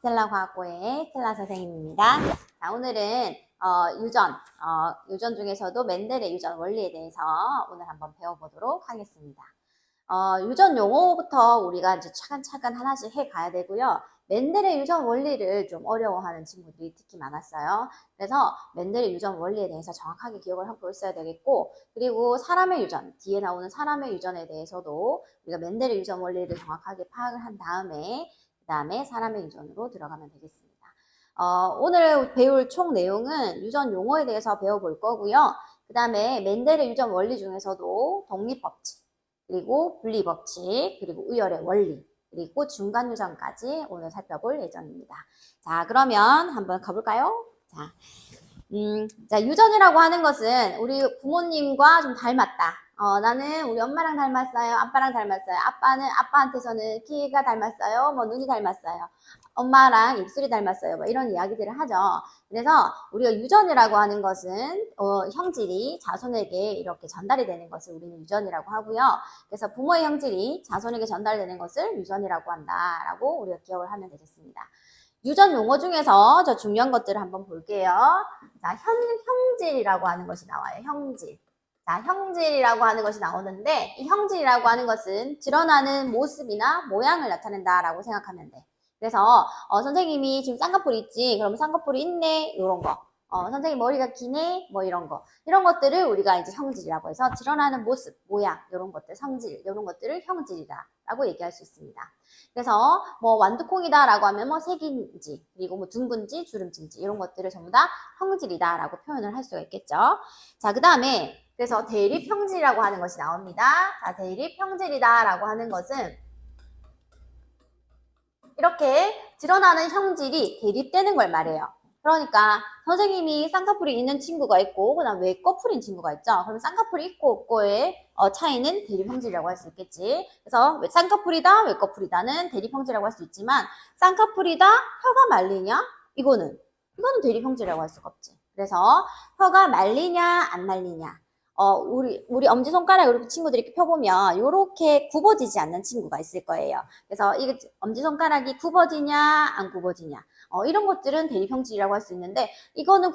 스텔라 과학고의 스텔라 선생님입니다. 자, 오늘은 유전 중에서도 멘델의 유전 원리에 대해서 오늘 한번 배워보도록 하겠습니다. 유전 용어부터 우리가 이제 차근차근 하나씩 해 가야 되고요. 멘델의 유전 원리를 좀 어려워하는 친구들이 특히 많았어요. 그래서 멘델의 유전 원리에 대해서 정확하게 기억을 하고 있어야 되겠고, 그리고 사람의 유전, 뒤에 나오는 사람의 유전에 대해서도 우리가 멘델의 유전 원리를 정확하게 파악을 한 다음에 그 다음에 사람의 유전으로 들어가면 되겠습니다. 오늘 배울 총 내용은 유전 용어에 대해서 배워볼 거고요. 그 다음에 멘델의 유전 원리 중에서도 독립법칙, 그리고 분리법칙, 그리고 의열의 원리, 그리고 중간유전까지 오늘 살펴볼 예정입니다. 자, 그러면 한번 가볼까요? 자, 유전이라고 하는 것은 우리 부모님과 좀 닮았다. 나는 우리 엄마랑 닮았어요. 아빠랑 닮았어요. 아빠한테서는 키가 닮았어요. 뭐 눈이 닮았어요. 엄마랑 입술이 닮았어요. 뭐 이런 이야기들을 하죠. 그래서 우리가 유전이라고 하는 것은 형질이 자손에게 이렇게 전달이 되는 것을 우리는 유전이라고 하고요. 그래서 부모의 형질이 자손에게 전달되는 것을 유전이라고 한다라고 우리가 기억을 하면 되겠습니다. 유전 용어 중에서 저 중요한 것들을 한번 볼게요. 자, 형질이라고 하는 것이 나와요. 형질. 자, 형질이라고 하는 것이 나오는데 이 형질이라고 하는 것은 드러나는 모습이나 모양을 나타낸다라고 생각하면 돼. 그래서 선생님이 지금 쌍꺼풀 있지? 그럼 쌍꺼풀이 있네? 이런 거. 선생님 머리가 기네? 뭐 이런 거. 이런 것들을 우리가 이제 형질이라고 해서 드러나는 모습, 모양, 이런 것들, 성질, 이런 것들을 형질이다라고 얘기할 수 있습니다. 그래서 뭐 완두콩이다라고 하면 뭐 색인지, 그리고 뭐 둥근지, 주름진지 이런 것들을 전부 다 형질이다라고 표현을 할 수가 있겠죠. 자, 그 다음에 그래서 대립 형질이라고 하는 것이 나옵니다. 자, 대립 형질이다라고 하는 것은 이렇게 드러나는 형질이 대립되는 걸 말해요. 그러니까 선생님이 쌍꺼풀이 있는 친구가 있고 그다음 외꺼풀인 친구가 있죠. 그럼 쌍꺼풀이 있고 없고의 차이는 대립 형질이라고 할 수 있겠지. 그래서 쌍꺼풀이다 외꺼풀이다는 대립 형질이라고 할 수 있지만 쌍꺼풀이다 혀가 말리냐 이거는 대립 형질이라고 할 수가 없지. 그래서 혀가 말리냐 안 말리냐 우리 엄지손가락 이렇게 친구들이 이렇게 펴보면 이렇게 굽어지지 않는 친구가 있을 거예요. 그래서 이게 엄지손가락이 굽어지냐 안 굽어지냐 이런 것들은 대립형질이라고 할 수 있는데 이거는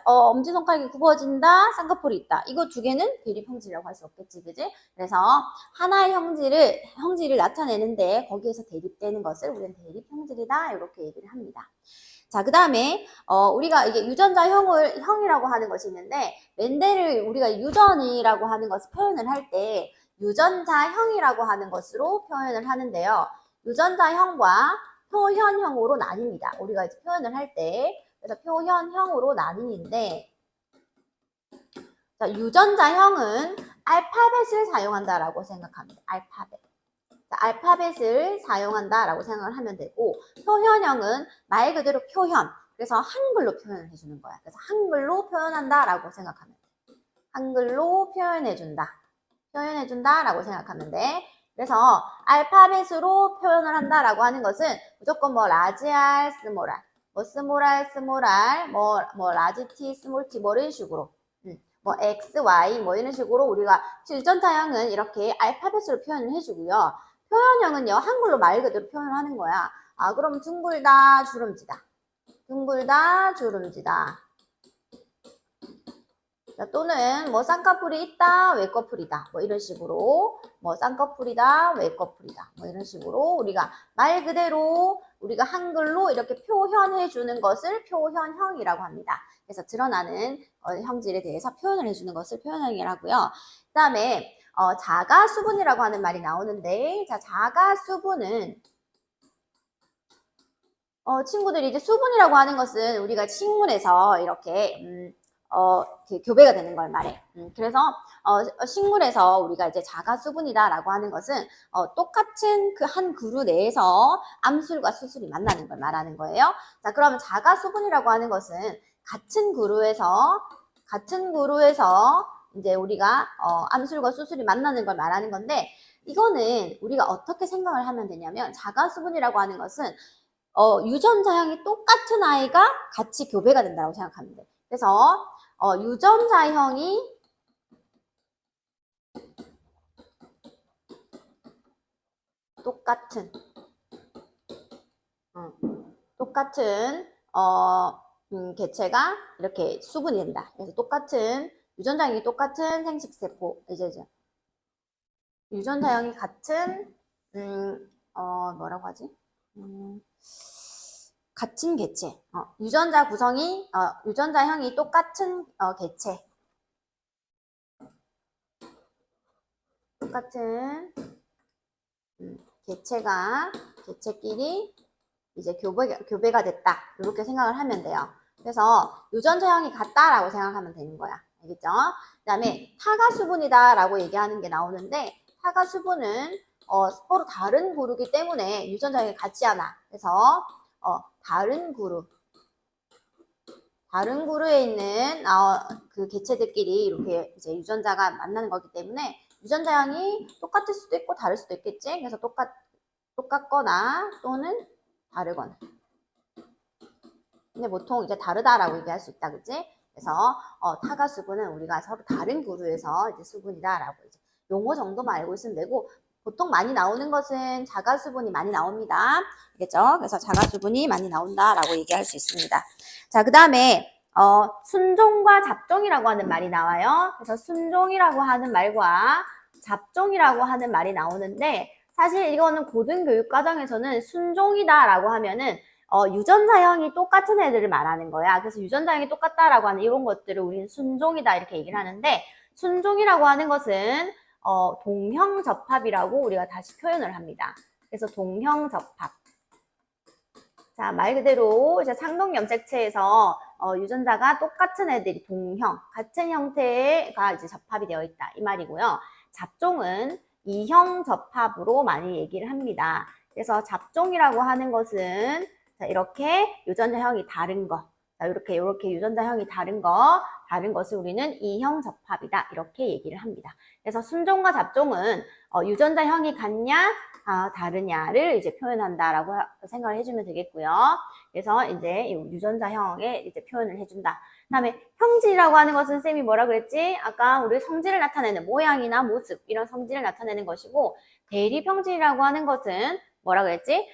엄지손가락이 굽어진다 쌍꺼풀이 있다 이거 두 개는 대립형질이라고 할 수 없겠지, 그지? 그래서 하나의 형질을 나타내는데 거기에서 대립되는 것을 우리는 대립형질이다 이렇게 얘기를 합니다. 자, 그 다음에 우리가 이게 유전자 형이라고 하는 것이 있는데 멘델을 우리가 유전이라고 하는 것을 표현을 할 때 유전자형이라고 하는 것으로 표현을 하는데요. 유전자형과 표현형으로 나뉩니다. 우리가 이제 표현을 할 때 그래서 표현형으로 나뉘는데 자, 유전자형은 알파벳을 사용한다라고 생각합니다. 알파벳을 사용한다라고 생각을 하면 되고 표현형은 말 그대로 표현, 그래서 한글로 표현을 해주는 거야. 그래서 한글로 표현한다라고 생각하면 돼. 한글로 표현해준다라고 생각하면 돼. 그래서 알파벳으로 표현을 한다라고 하는 것은 무조건 뭐 라지 R, 스몰 R, 뭐 스몰 R, 스몰 R, 뭐 라지 T, 스몰 T 뭐 이런 식으로 뭐 X, Y 뭐 이런 식으로 우리가 유전자형은 이렇게 알파벳으로 표현을 해주고요. 표현형은요, 한글로 말 그대로 표현을 하는 거야. 그럼 둥글다, 주름지다. 둥글다, 주름지다. 또는 뭐 쌍꺼풀이 있다, 외꺼풀이다. 뭐 이런 식으로 뭐 쌍꺼풀이다, 외꺼풀이다. 뭐 이런 식으로 우리가 말 그대로 우리가 한글로 이렇게 표현해 주는 것을 표현형이라고 합니다. 그래서 드러나는 형질에 대해서 표현을 해주는 것을 표현형이라고요. 그 다음에 자가수분이라고 하는 말이 나오는데, 자, 자가수분은 친구들이 이제 수분이라고 하는 것은 우리가 식물에서 이렇게 교배가 되는 걸 말해. 그래서 식물에서 우리가 이제 자가수분이다라고 하는 것은 똑같은 그 한 그루 내에서 암술과 수술이 만나는 걸 말하는 거예요. 자, 그러면 자가수분이라고 하는 것은 같은 그루에서 이제 우리가 암술과 수술이 만나는 걸 말하는 건데 이거는 우리가 어떻게 생각을 하면 되냐면 자가수분이라고 하는 것은 유전자형이 똑같은 아이가 같이 교배가 된다고 생각하면 돼. 그래서 유전자형이 똑같은 똑같은 개체가 이렇게 수분이 된다. 그래서 똑같은 유전자형이 똑같은 생식세포 이제 유전자형이 같은 뭐라고 하지? 같은 개체. 유전자 구성이 유전자형이 똑같은 개체. 똑같은 개체끼리 이제 교배가 됐다. 이렇게 생각을 하면 돼요. 그래서 유전자형이 같다라고 생각하면 되는 거야. 알겠죠? 그 다음에 타가수분이다 라고 얘기하는 게 나오는데, 타가수분은 서로 다른 그룹이기 때문에 유전자형이 같지 않아. 그래서 다른 그룹에 있는 그 개체들끼리 이렇게 이제 유전자가 만나는 거기 때문에 유전자형이 똑같을 수도 있고 다를 수도 있겠지. 그래서 똑같거나 또는 다르거나. 근데 보통 이제 다르다라고 얘기할 수 있다, 그치? 그래서 타가 수분은 우리가 서로 다른 그룹에서 이제 수분이다라고 이제 용어 정도만 알고 있으면 되고, 보통 많이 나오는 것은 자가 수분이 많이 나옵니다. 알겠죠? 그래서 자가 수분이 많이 나온다라고 얘기할 수 있습니다. 자, 그 다음에 순종과 잡종이라고 하는 말이 나와요. 그래서 순종이라고 하는 말과 잡종이라고 하는 말이 나오는데, 사실 이거는 고등교육과정에서는 순종이다라고 하면은 유전자형이 똑같은 애들을 말하는 거야. 그래서 유전자형이 똑같다라고 하는 이런 것들을 우리는 순종이다 이렇게 얘기를 하는데, 순종이라고 하는 것은 동형접합이라고 우리가 다시 표현을 합니다. 그래서 동형접합. 자, 말 그대로 이제 상동염색체에서 유전자가 똑같은 애들이 같은 형태가 이제 접합이 되어 있다 이 말이고요. 잡종은 이형 접합으로 많이 얘기를 합니다. 그래서 잡종이라고 하는 것은 자, 이렇게 유전자형이 다른 거, 자, 이렇게 유전자형이 다른 것을 우리는 이형 접합이다 이렇게 얘기를 합니다. 그래서 순종과 잡종은 유전자형이 같냐 다르냐를 이제 표현한다라고 생각을 해주면 되겠고요. 그래서 이제 유전자형에 이제 표현을 해준다. 그다음에 형질이라고 하는 것은 쌤이 뭐라 그랬지? 아까 우리 성질을 나타내는 모양이나 모습 이런 성질을 나타내는 것이고, 대립 형질이라고 하는 것은 뭐라 그랬지?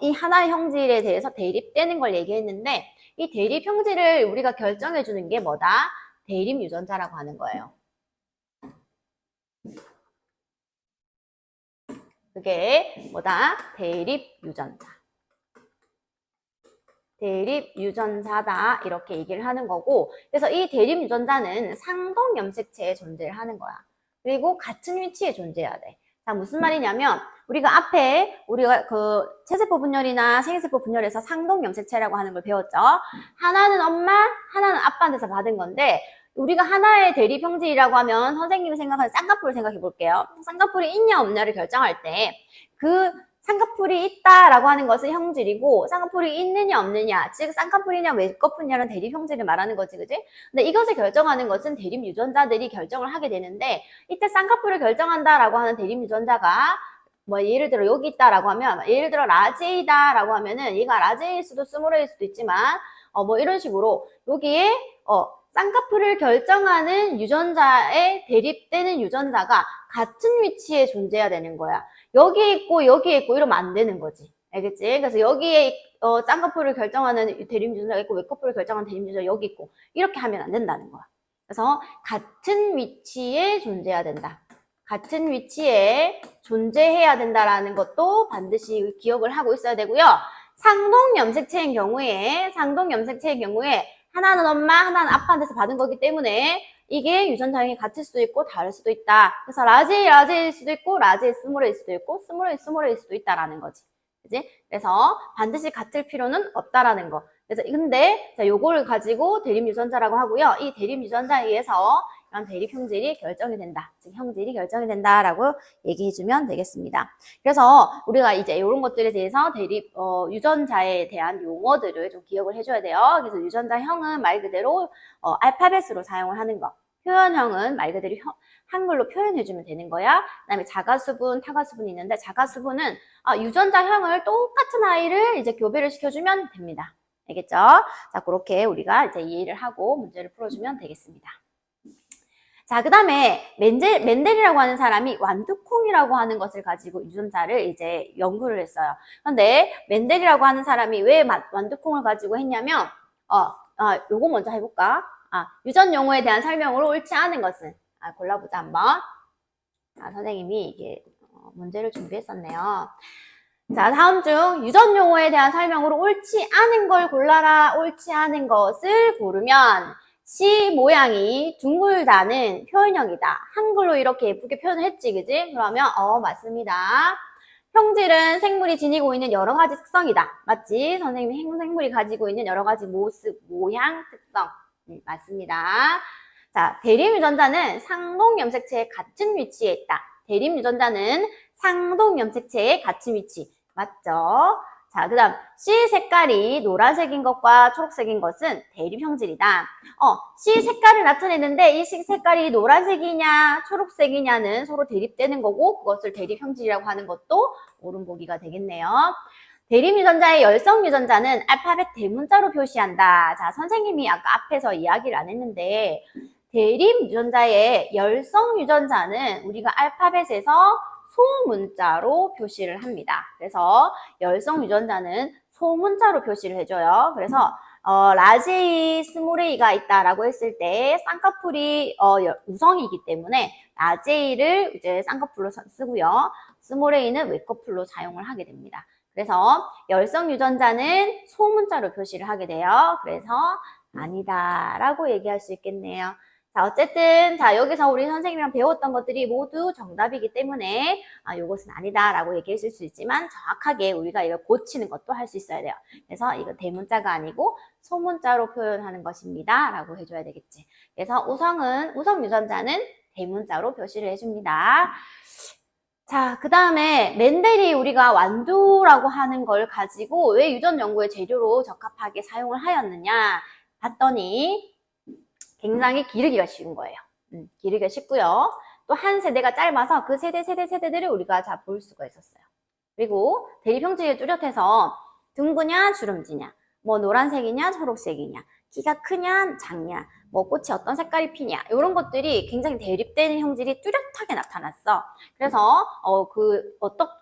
이 하나의 형질에 대해서 대립되는 걸 얘기했는데, 이 대립 형질을 우리가 결정해 주는 게 뭐다? 대립 유전자라고 하는 거예요. 그게 뭐다? 대립 유전자. 대립 유전자다 이렇게 얘기를 하는 거고, 그래서 이 대립 유전자는 상동 염색체에 존재를 하는 거야. 그리고 같은 위치에 존재해야 돼. 자, 무슨 말이냐면 우리가 앞에 우리가 그 체세포 분열이나 생리세포 분열에서 상동 염색체라고 하는 걸 배웠죠. 하나는 엄마, 하나는 아빠한테서 받은 건데, 우리가 하나의 대립 형질이라고 하면 선생님이 생각하는 쌍꺼풀을 생각해 볼게요. 쌍꺼풀이 있냐 없냐를 결정할 때 그 쌍꺼풀이 있다라고 하는 것은 형질이고, 쌍꺼풀이 있느냐 없느냐, 즉 쌍꺼풀이냐 외꺼풀이냐는 대립 형질을 말하는 거지, 그지? 근데 이것을 결정하는 것은 대립 유전자들이 결정을 하게 되는데, 이때 쌍꺼풀을 결정한다라고 하는 대립 유전자가 뭐 예를 들어 여기 있다라고 하면, 예를 들어 라지이다라고 하면은 얘가 라지일 수도 스몰일 수도 있지만 뭐 이런 식으로 여기에 쌍꺼풀을 결정하는 유전자에 대립되는 유전자가 같은 위치에 존재해야 되는 거야. 여기에 있고 여기에 있고 이러면 안 되는 거지. 알겠지? 그래서 여기에 쌍꺼풀을 결정하는 대립 유전자가 있고 외꺼풀을 결정하는 대립 유전자가 여기 있고 이렇게 하면 안 된다는 거야. 그래서 같은 위치에 존재해야 된다. 같은 위치에 존재해야 된다라는 것도 반드시 기억을 하고 있어야 되고요. 상동염색체의 경우에 하나는 엄마, 하나는 아빠한테서 받은 거기 때문에 이게 유전자형이 같을 수도 있고 다를 수도 있다. 그래서 라지일 수도 있고 라지일 스몰일 수도 있고 스몰일 수도 있다라는 거지. 그지? 그래서 반드시 같을 필요는 없다라는 거. 그래서 근데 자, 요거를 가지고 대립 유전자라고 하고요. 이 대립 유전자에 의해서 이런 대립 형질이 결정이 된다. 즉 형질이 결정이 된다라고 얘기해 주면 되겠습니다. 그래서 우리가 이제 이런 것들에 대해서 대립 유전자에 대한 용어들을 좀 기억을 해줘야 돼요. 그래서 유전자형은 말 그대로 알파벳으로 사용을 하는 거. 표현형은 말 그대로 한글로 표현해주면 되는 거야. 그다음에 자가수분, 타가수분이 있는데, 자가수분은 유전자형을 똑같은 아이를 이제 교배를 시켜주면 됩니다. 알겠죠? 자, 그렇게 우리가 이제 이해를 하고 문제를 풀어주면 되겠습니다. 자, 그 다음에 멘델이라고 하는 사람이 완두콩이라고 하는 것을 가지고 유전자를 이제 연구를 했어요. 그런데 멘델이라고 하는 사람이 왜 완두콩을 가지고 했냐면, 요거 먼저 해볼까? 유전 용어에 대한 설명으로 옳지 않은 것은, 골라보자, 한번. 선생님이 이게 문제를 준비했었네요. 자, 다음 중 유전 용어에 대한 설명으로 옳지 않은 걸 골라라. 옳지 않은 것을 고르면 씨 모양이 둥글다는 표현형이다. 한글로 이렇게 예쁘게 표현을 했지, 그지? 그러면 맞습니다. 형질은 생물이 지니고 있는 여러 가지 특성이다. 맞지? 선생님이 생물이 가지고 있는 여러 가지 모습, 모양, 특성. 맞습니다. 자, 대립유전자는 상동염색체의 같은 위치에 있다. 대립유전자는 상동염색체의 같은 위치. 맞죠? 자, 그 다음 C 색깔이 노란색인 것과 초록색인 것은 대립형질이다. C 색깔을 나타내는데 이 C 색깔이 노란색이냐 초록색이냐는 서로 대립되는 거고 그것을 대립형질이라고 하는 것도 옳은 보기가 되겠네요. 대립유전자의 열성유전자는 알파벳 대문자로 표시한다. 자, 선생님이 아까 앞에서 이야기를 안 했는데 대립유전자의 열성유전자는 우리가 알파벳에서 소문자로 표시를 합니다. 그래서 열성유전자는 소문자로 표시를 해줘요. 그래서 라지 A, 스몰 a가 있다라고 했을 때 쌍꺼풀이 우성이기 때문에 라지 A를 이제 쌍꺼풀로 쓰고요. 스몰 a는 외꺼풀로 사용을 하게 됩니다. 그래서 열성유전자는 소문자로 표시를 하게 돼요. 그래서 아니다라고 얘기할 수 있겠네요. 자, 어쨌든, 여기서 우리 선생님이랑 배웠던 것들이 모두 정답이기 때문에, 요것은 아니다라고 얘기했을 수 있지만, 정확하게 우리가 이걸 고치는 것도 할 수 있어야 돼요. 그래서 이거 대문자가 아니고, 소문자로 표현하는 것입니다. 라고 해줘야 되겠지. 그래서 우성 유전자는 대문자로 표시를 해줍니다. 자, 그 다음에 멘델이 우리가 완두라고 하는 걸 가지고 왜 유전 연구의 재료로 적합하게 사용을 하였느냐 봤더니, 굉장히 기르기가 쉬운 거예요. 기르기가 쉽고요. 또 한 세대가 짧아서 그 세대들을 우리가 다 볼 수가 있었어요. 그리고 대립형질이 뚜렷해서 둥그냐 주름지냐, 뭐 노란색이냐 초록색이냐, 키가 크냐 작냐, 뭐 꽃이 어떤 색깔이 피냐 이런 것들이 굉장히 대립되는 형질이 뚜렷하게 나타났어. 그래서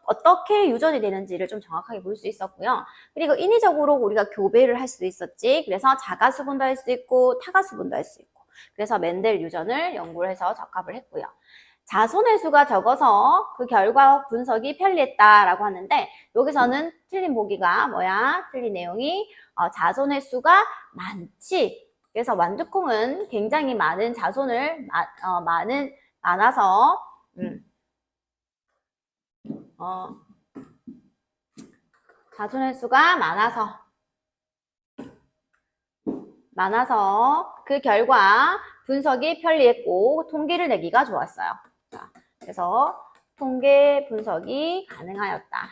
어떻게 유전이 되는지를 좀 정확하게 볼 수 있었고요. 그리고 인위적으로 우리가 교배를 할 수도 있었지. 그래서 자가수분도 할 수 있고 타가수분도 할 수 있고. 그래서 멘델 유전을 연구를 해서 적합을 했고요. 자손의 수가 적어서 그 결과 분석이 편리했다라고 하는데 여기서는 틀린 보기가 뭐야? 틀린 내용이 자손의 수가 많지. 그래서 완두콩은 굉장히 많은 자손을 많아서 자손의 수가 많아서 그 결과 분석이 편리했고 통계를 내기가 좋았어요. 자, 그래서 통계 분석이 가능하였다.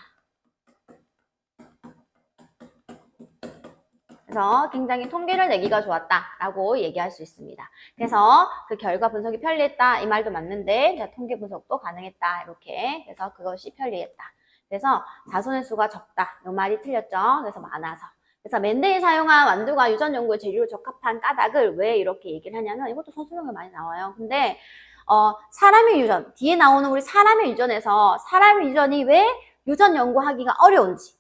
그래서 굉장히 통계를 내기가 좋았다라고 얘기할 수 있습니다. 그래서 그 결과 분석이 편리했다 이 말도 맞는데 통계 분석도 가능했다 이렇게. 그래서 그것이 편리했다. 그래서 자손의 수가 적다 이 말이 틀렸죠. 그래서 많아서. 그래서 멘델이 사용한 완두가 유전 연구의 재료로 적합한 까닭을 왜 이렇게 얘기를 하냐면 이것도 서술형에 많이 나와요. 근데 사람의 유전, 뒤에 나오는 우리 사람의 유전에서 사람의 유전이 왜 유전 연구하기가 어려운지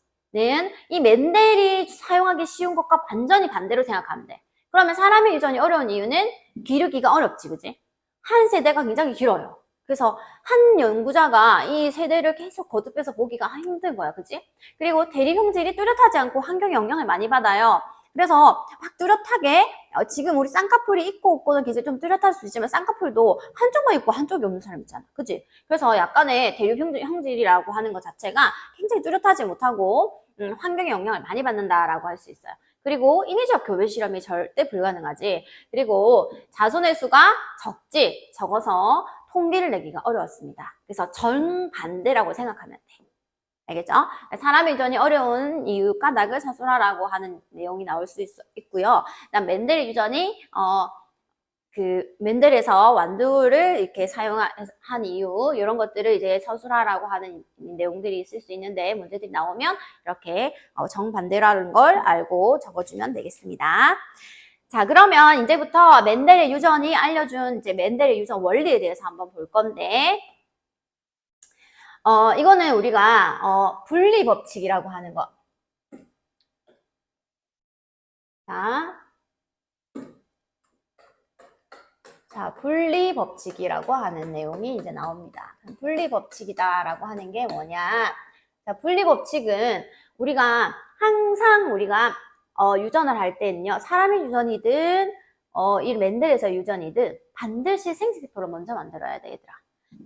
이 멘델이 사용하기 쉬운 것과 완전히 반대로 생각하면 돼. 그러면 사람의 유전이 어려운 이유는 기르기가 어렵지, 그지? 한 세대가 굉장히 길어요. 그래서 한 연구자가 이 세대를 계속 거듭해서 보기가 힘든 거야, 그지? 그리고 대립형질이 뚜렷하지 않고 환경에 영향을 많이 받아요. 그래서 막 뚜렷하게 지금 우리 쌍꺼풀이 있고 없고는 굉장히 좀 뚜렷할 수 있지만 쌍꺼풀도 한쪽만 있고 한쪽이 없는 사람 있잖아. 그치? 그래서 약간의 대립형질이라고 하는 것 자체가 굉장히 뚜렷하지 못하고 환경에 영향을 많이 받는다라고 할 수 있어요. 그리고 인위적 교배 실험이 절대 불가능하지. 그리고 자손의 수가 적어서 통계를 내기가 어려웠습니다. 그래서 정반대라고 생각하면 돼. 알겠죠? 사람 유전이 어려운 이유 까닭을 서술하라고 하는 내용이 나올 수 있고요. 그다음 멘델 유전이 멘델에서 완두를 이렇게 사용한 이유 이런 것들을 이제 서술하라고 하는 내용들이 있을 수 있는데 문제들이 나오면 이렇게 정반대라는 걸 알고 적어주면 되겠습니다. 자, 그러면 이제부터 멘델의 유전이 알려준 이제 멘델의 유전 원리에 대해서 한번 볼 건데, 이거는 우리가, 분리 법칙이라고 하는 거. 자, 분리 법칙이라고 하는 내용이 이제 나옵니다. 분리 법칙이다라고 하는 게 뭐냐? 자, 분리 법칙은 우리가 항상 우리가 유전을 할 때는요, 사람의 유전이든 이 멘델에서 유전이든 반드시 생식세포를 먼저 만들어야 돼, 얘들아.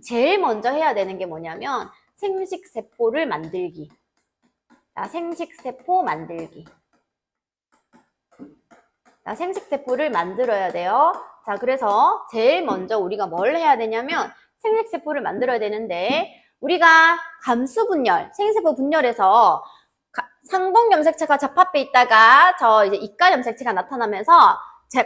제일 먼저 해야 되는 게 뭐냐면 생식세포를 만들기. 자, 생식세포 만들기. 자, 생식세포를 만들어야 돼요. 자, 그래서 제일 먼저 우리가 뭘 해야 되냐면 생식세포를 만들어야 되는데, 우리가 감수분열, 생식세포 분열에서 상동염색체가 접합돼 있다가 저 이제 이가염색체가 나타나면서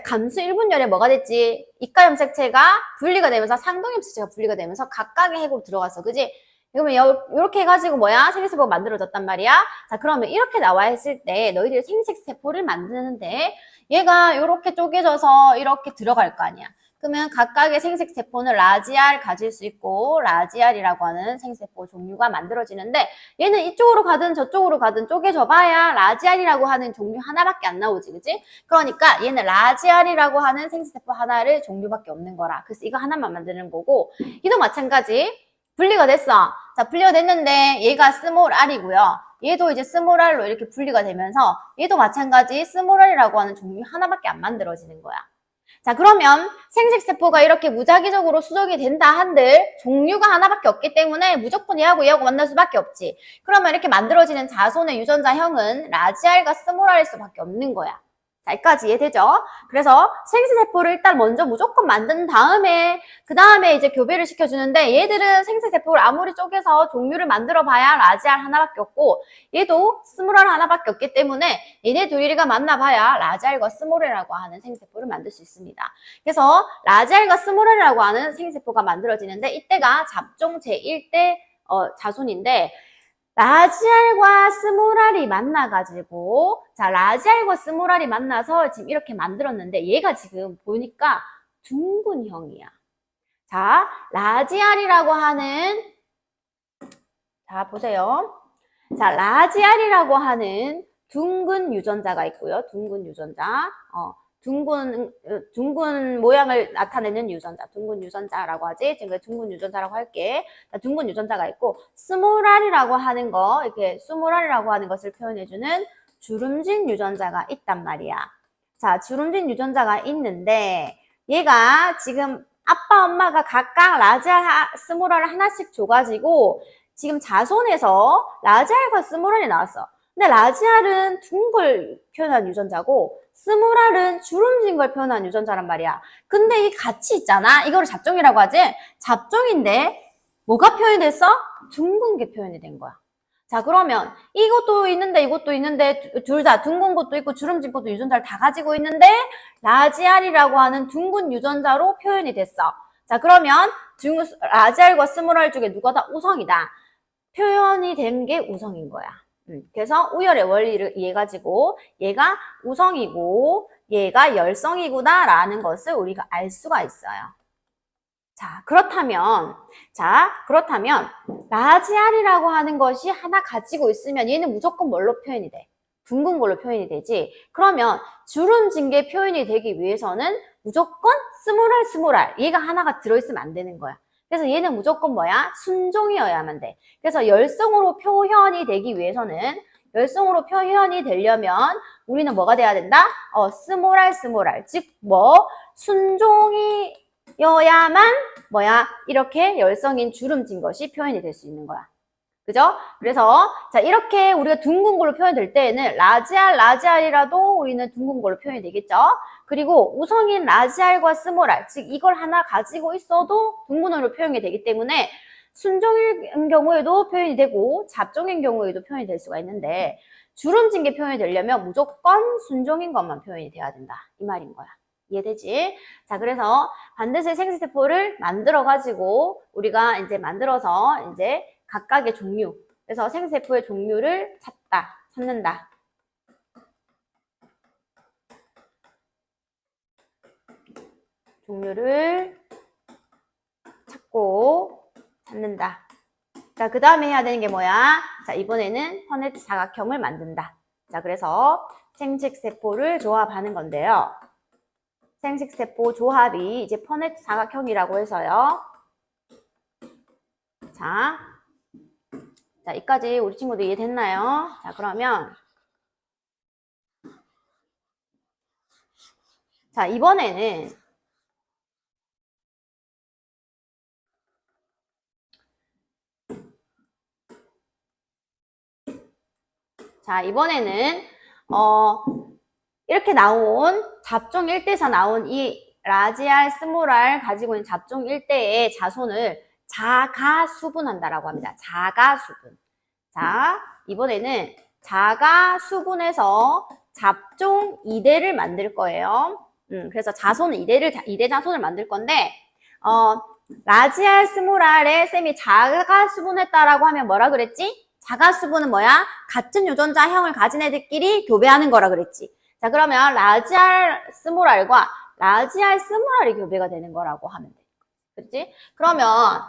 감수 1분열에 뭐가 됐지? 이가염색체가 분리가 되면서 상동염색체가 분리가 되면서 각각의 핵으로 들어갔어. 그지? 그러면 이렇게 해가지고 뭐야? 생식세포가 만들어졌단 말이야. 자, 그러면 이렇게 나와 있을 때 너희들이 생식세포를 만드는데 얘가 이렇게 쪼개져서 이렇게 들어갈 거 아니야. 그러면 각각의 생식세포는 라지알 가질 수 있고 라지알이라고 하는 생식세포 종류가 만들어지는데, 얘는 이쪽으로 가든 저쪽으로 가든 쪼개져 봐야 라지알이라고 하는 종류 하나밖에 안 나오지, 그치? 그러니까 얘는 라지알이라고 하는 생식세포 하나를 종류밖에 없는 거라. 그래서 이거 하나만 만드는 거고, 이도 마찬가지 분리가 됐어. 자, 분리가 됐는데 얘가 스몰 r이고요. 얘도 이제 스몰 r로 이렇게 분리가 되면서 얘도 마찬가지 스몰 r이라고 하는 종류 하나밖에 안 만들어지는 거야. 자, 그러면 생식세포가 이렇게 무작위적으로 수정이 된다 한들 종류가 하나밖에 없기 때문에 무조건 얘하고 만날 수밖에 없지. 그러면 이렇게 만들어지는 자손의 유전자형은 라지알과 스몰 r일 수밖에 없는 거야. 자, 여기까지 이해되죠? 그래서 생식세포를 일단 먼저 무조건 만든 다음에 그 다음에 이제 교배를 시켜주는데, 얘들은 생식세포를 아무리 쪼개서 종류를 만들어 봐야 라지알 하나밖에 없고 얘도 스몰알 하나밖에 없기 때문에 얘네 둘이가 만나봐야 라지알과 스몰알이라고 하는 생식세포를 만들 수 있습니다. 그래서 라지알과 스몰알이라고 하는 생식세포가 만들어지는데 이때가 잡종 제1대 자손인데, 라지알과 스몰알이 만나가지고, 자, 라지알과 스몰알이 만나서 지금 이렇게 만들었는데, 얘가 지금 보니까 둥근형이야. 자, 라지알이라고 하는, 자, 보세요. 자, 라지알이라고 하는 둥근 유전자가 있고요. 둥근 유전자. 둥근 모양을 나타내는 유전자, 둥근 유전자라고 하지. 지금 둥근 유전자라고 할게. 자, 둥근 유전자가 있고, 스몰알이라고 하는 거, 이렇게 스몰알이라고 하는 것을 표현해주는 주름진 유전자가 있단 말이야. 자, 주름진 유전자가 있는데, 얘가 지금 아빠, 엄마가 각각 라지알, 스몰알을 하나씩 줘가지고, 지금 자손에서 라지알과 스몰알이 나왔어. 근데 라지알은 둥근 걸 표현한 유전자고, 스몰알은 주름진 걸 표현한 유전자란 말이야. 근데 이 같이 있잖아. 이거를 잡종이라고 하지? 잡종인데 뭐가 표현이 됐어? 둥근 게 표현이 된 거야. 자, 그러면 이것도 있는데 이것도 있는데 둘 다 둥근 것도 있고 주름진 것도 유전자를 다 가지고 있는데 라지알이라고 하는 둥근 유전자로 표현이 됐어. 자, 그러면 라지알과 스몰알 중에 누가 다 우성이다. 표현이 된 게 우성인 거야. 그래서 우열의 원리를 이해가지고 얘가 우성이고 얘가 열성이구나 라는 것을 우리가 알 수가 있어요. 자, 그렇다면 라지알이라고 하는 것이 하나 가지고 있으면 얘는 무조건 뭘로 표현이 돼? 둥근 걸로 표현이 되지. 그러면 주름진 게 표현이 되기 위해서는 무조건 스몰알 얘가 하나가 들어있으면 안 되는 거야. 그래서 얘는 무조건 뭐야? 순종이어야만 돼. 그래서 열성으로 표현이 되기 위해서는, 열성으로 표현이 되려면 우리는 뭐가 돼야 된다? 스몰알. 즉, 순종이어야만 뭐야? 이렇게 열성인 주름진 것이 표현이 될 수 있는 거야. 그죠? 그래서 자, 이렇게 우리가 둥근 걸로 표현될 때에는 라지알이라도 우리는 둥근 걸로 표현이 되겠죠? 그리고 우성인 라지알과 스몰알, 즉 이걸 하나 가지고 있어도 둥근으로 표현이 되기 때문에 순종인 경우에도 표현이 되고 잡종인 경우에도 표현이 될 수가 있는데, 주름진 게 표현이 되려면 무조건 순종인 것만 표현이 돼야 된다. 이 말인 거야. 이해되지? 자, 그래서 반드시 생식세포를 만들어가지고 우리가 이제 만들어서 이제 각각의 종류, 그래서 생식세포의 종류를 찾는다. 종류를 찾는다. 자, 그 다음에 해야 되는 게 뭐야? 자, 이번에는 퍼네트 사각형을 만든다. 자, 그래서 생식세포를 조합하는 건데요. 생식세포 조합이 이제 퍼네트 사각형이라고 해서요. 자, 여기까지 우리 친구들 이해됐나요? 자, 그러면 자, 이번에는 이렇게 나온 잡종 일대에서 나온 이 라지알, 스몰알 가지고 있는 잡종 일대의 자손을 자가수분한다라고 합니다. 자가수분. 자, 이번에는 자가수분해서 잡종 2대를 만들 거예요. 그래서 자손 2대 자손을 만들 건데, 라지알, 스몰알에 쌤이 자가수분했다라고 하면 뭐라 그랬지? 자가수분은 뭐야? 같은 유전자형을 가진 애들끼리 교배하는 거라 그랬지. 자, 그러면 라지알, 스몰알과 라지알, 스몰알이 교배가 되는 거라고 하면 돼. 그렇지? 그러면